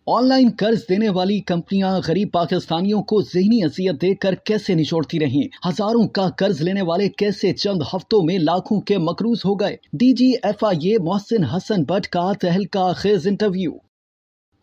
On line कर्ज देने वाली कंपनियां गरीब पाकिस्तानियों को ज़हनी अज़ियत देकर कैसे निचोड़ती रहीं? हजारों का कर्ज लेने वाले कैसे चंद हफ्तों में लाखों के मकरूज हो गए? DGFIA मोहसिन हसन बट का तहलका खेज interview.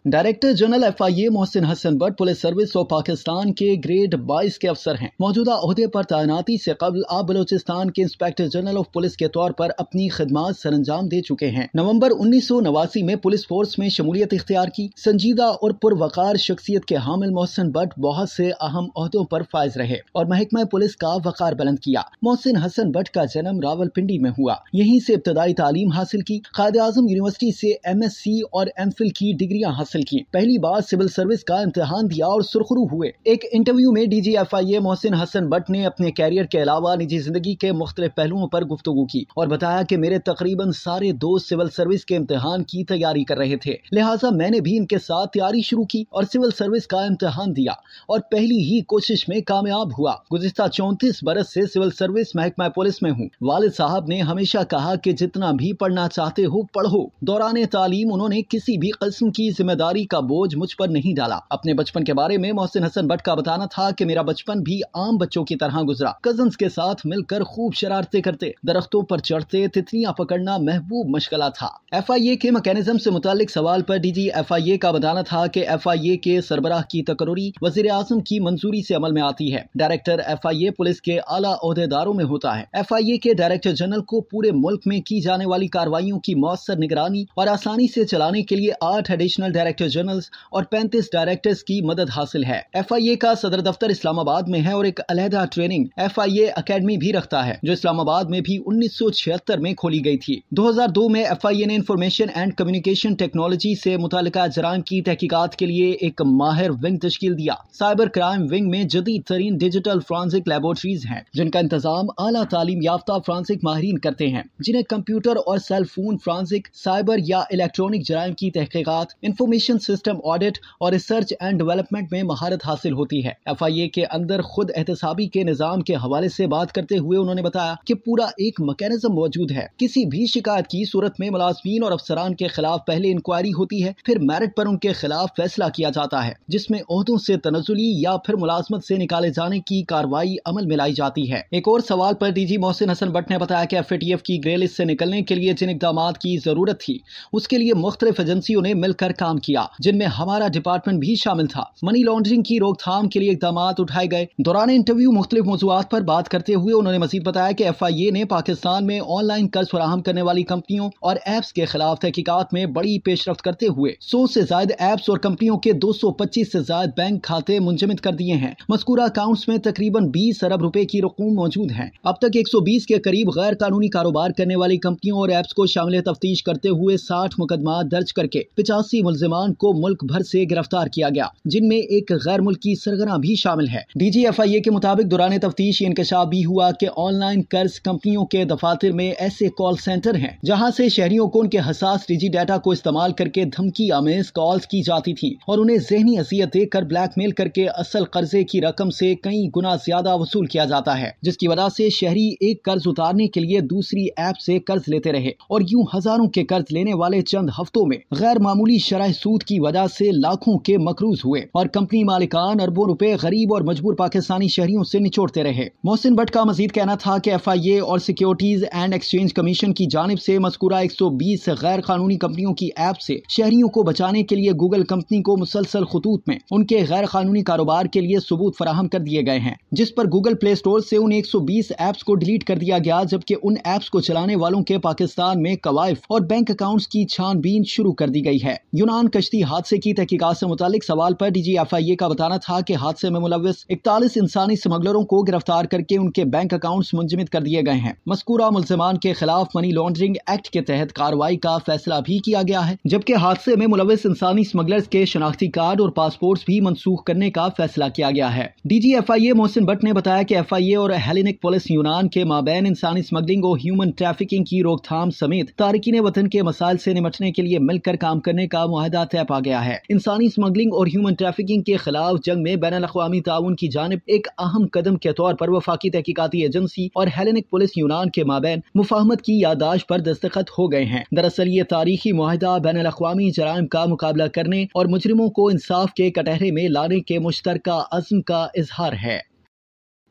Director general FIA Mohsin Hasan Butt police service और पाकिस्तान के ग्रेड 22 के अफसर हैं। मौजूदा ओहदे पर तैनाती से कबल आप बलोचिस्तान के इंस्पेक्टर जनरल ऑफ पुलिस के तौर पर अपनी खिदमात सरअंजाम दे चुके हैं। नवंबर 1989 में पुलिस फोर्स में शमूलियत इख्तियार की। संजीदा और पुरवकार शख्सियत के हामिल मोहसिन बट बहुत से अहम ओहदों पर फायज रहे और महकमा पुलिस का वकार बुलंद किया। मोहसिन हसन बट का जन्म रावलपिंडी में हुआ। यहीं से इब्तदाई तालीम हासिल की। कायद-ए-आज़म यूनिवर्सिटी से MSc और MPhil की डिग्रियां हासिल की। पहली बार सिविल सर्विस का इम्तिहान दिया और सुरखरू हुए। एक इंटरव्यू में DGFIA मोहसिन हसन बट ने अपने कैरियर के अलावा निजी जिंदगी के मुख्तलिफ पहलुओं पर गुफ्तगू की और बताया कि मेरे तकरीबन सारे दोस्त सिविल सर्विस के इम्तिहान की तैयारी कर रहे थे, लिहाजा मैंने भी इनके साथ तैयारी शुरू की और सिविल सर्विस का इम्तिहान दिया और पहली ही कोशिश में कामयाब हुआ। गुज़िश्ता 34 बरस से सिविल सर्विस महकमा पुलिस में हूँ। वालिद साहब ने हमेशा कहा कि जितना भी पढ़ना चाहते हो पढ़ो। दौरान तालीम उन्होंने किसी भी किस्म की जिम्मेदारी का बोझ मुझ पर नहीं डाला। अपने बचपन के बारे में मोहसिन हसन बट का बताना था कि मेरा बचपन भी आम बच्चों की तरह गुजरा। कजन्स के साथ मिलकर खूब शरारतें करते, दरख्तों पर चढ़ते, तितलियां पकड़ना महबूब मशगला था। FIA के मैकेनिज्म से मुतालिक सवाल पर DGFIA का बताना था कि FIA के सरबराह की तकर्री वज़ीर आज़म की मंजूरी से अमल में आती है। डायरेक्टर FIA पुलिस के आला ओहदेदारों में होता है। FIA के डायरेक्टर जनरल को पूरे मुल्क में की जाने वाली कार्रवाइयों की मौसर निगरानी और आसानी से चलाने के लिए 8 एडिशनल डायरेक्टर जनरल्स और 35 डायरेक्टर्स की मदद हासिल है। FIA का सदर दफ्तर इस्लामाबाद में है और एक अलहदा ट्रेनिंग FIA अकेडमी भी रखता है जो इस्लामाबाद में भी 1976 में खोली गई थी। 2002 में FIA ने इंफॉर्मेशन एंड कम्युनिकेशन टेक्नोलॉजी से मुतालिका जराइम की तहकीकात के लिए एक माहिर विंग तश्कील दिया। साइबर क्राइम विंग में जदीद तरीन डिजिटल फ्रांसिक लेबोरेटरीज हैं जिनका इंतजाम आला तालीम याफ्ता फ्रांसिक माहिरीन करते हैं, जिन्हें कंप्यूटर और सेल फोन फ्रांसिक, साइबर या इलेक्ट्रॉनिक जराइम की तहकीकात, इंफॉर्मेशन सिस्टम ऑडिट और रिसर्च एंड डेवलपमेंट में महारत हासिल होती है। FIA के अंदर खुद एहतसाबी के निजाम के हवाले से बात करते हुए उन्होंने बताया कि पूरा एक मैकेनिज्म मौजूद है। किसी भी शिकायत की सूरत में मुलाजमीन और अफसरान के खिलाफ पहले इंक्वायरी होती है, फिर मेरिट पर उनके खिलाफ फैसला किया जाता है, जिसमें ओहदों से तनजुली या फिर मुलाजमत से निकाले जाने की कार्रवाई अमल में लाई जाती है। एक और सवाल पर DG मोहसिन हसन बट ने बताया कि FATF की ग्रे लिस्ट से निकलने के लिए जिन इक़दामात की जरूरत थी उसके लिए मुख्तलिफ एजेंसियों ने मिलकर काम किया, जिनमें हमारा डिपार्टमेंट भी शामिल था। मनी लॉन्ड्रिंग की रोकथाम के लिए इक़दामात उठाए गए। दौरान इंटरव्यू मुख्तलिफ मौज़ूआत पर बात करते हुए उन्होंने मज़ीद बताया कि FIA ने पाकिस्तान में ऑनलाइन कर्ज फराहम करने वाली कंपनियों और ऐप्स के खिलाफ तहकीकात में बड़ी पेशरफ्त करते हुए 100 से ज्यादा ऐप्स और कंपनियों के 225 से ज्यादा बैंक खाते मुंजमद कर दिए हैं। मज़कूरा अकाउंट्स में तकरीबन 20 अरब रुपए की रकूम मौजूद है। अब तक 120 के करीब गैर कानूनी कारोबार करने वाली कंपनियों और ऐप्स को शामिल तफ्तीश करते हुए 60 मुकदमा दर्ज करके 85 मुलजिमान को मुल्क भर से गिरफ्तार किया गया, जिनमें एक गैर मुल्की सरगना भी शामिल है। DGFIA के मुताबिक दौरान तफ्तीश इंकशाफ भी हुआ कि ऑनलाइन कर्ज कंपनियों के दफातर में ऐसे कॉल सेंटर हैं जहां से शहरियों को उनके हसास निजी डाटा को इस्तेमाल करके धमकी आमेज कॉल्स की जाती थी और उन्हें ज़हनी अज़ियत देकर ब्लैकमेल करके असल कर्जे की रकम से कई गुना ज्यादा वसूल किया जाता है, जिसकी वजह से शहरी एक कर्ज उतारने के लिए दूसरी ऐप से कर्ज लेते रहे और यूं हजारों के कर्ज लेने वाले चंद हफ्तों में गैर मामूली शरह सूद की वजह से लाखों के मकरूज हुए और कंपनी मालिकान अरबों रुपए गरीब और मजबूर पाकिस्तानी शहरियों से निचोड़ते रहे। मोहसिन बट का मजीद कहना था कि FIA और सिक्योरिटीज एंड एक्सचेंज कमीशन की जानिब से मज़कूरा 120 गैर कानूनी कंपनियों की ऐप से शहरियों को बचाने के लिए गूगल कंपनी को मुसलसल खतूत में उनके गैर कानूनी कारोबार के लिए सबूत फराहम कर दिए गए हैं, जिस पर गूगल प्ले स्टोर से उन 120 ऐप्स को डिलीट कर दिया गया, जबकि उन ऐप्स को चलाने वालों के पाकिस्तान में कवायफ और बैंक अकाउंट्स की छानबीन शुरू कर दी गई है। यूनान कश्ती हादसे की तहकीकात से मुतालिक सवाल पर DGFIA का बताना था कि हादसे में मुलव्विस 41 इंसानी स्मगलरों को गिरफ्तार करके उनके बैंक अकाउंट्स मुंजमद कर दिए गए हैं। मज़कूरा मुल्ज़िमान के खिलाफ मनी लॉन्ड्रिंग एक्ट के तहत कार्रवाई का फैसला भी किया गया है, जबकि हादसे में मुलव्विस इंसानी स्मगलर्स के शनाख्ती कार्ड और पासपोर्ट भी मनसूख करने का फैसला किया गया है। DGFIA मोहसिन बट ने बताया कि FIA और हेलेनिक पुलिस यूनान के माबैन इंसानी स्मगलिंग और ह्यूमन ट्रैफिकिंग की रोकथाम समेत तारकीन वतन के मसाइल से निपटने के लिए मिलकर काम करने का मुआहदा معاہدہ طے پا گیا ہے۔ انسانی اسمگلنگ اور ہیومن ٹریفکنگ کے خلاف جنگ میں بین الاقوامی تعاون کی جانب ایک اہم قدم کے طور پر وفاقی تحقیقاتی ایجنسی اور ہیلینک پولیس یونان کے مابین مفاہمت کی یادداشت پر دستخط ہو گئے ہیں۔ دراصل یہ تاریخی معاہدہ بین الاقوامی جرائم کا مقابلہ کرنے اور مجرموں کو انصاف کے کٹہرے میں لانے کے مشترکہ عزم کا اظہار ہے۔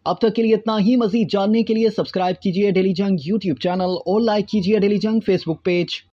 اب تک کے لیے اتنا ہی۔ مزید جاننے کے لیے سبسکرائب کیجیے ڈیلی جنگ یوٹیوب چینل اور لائک کیجیے ڈیلی جنگ فیس بک پیج۔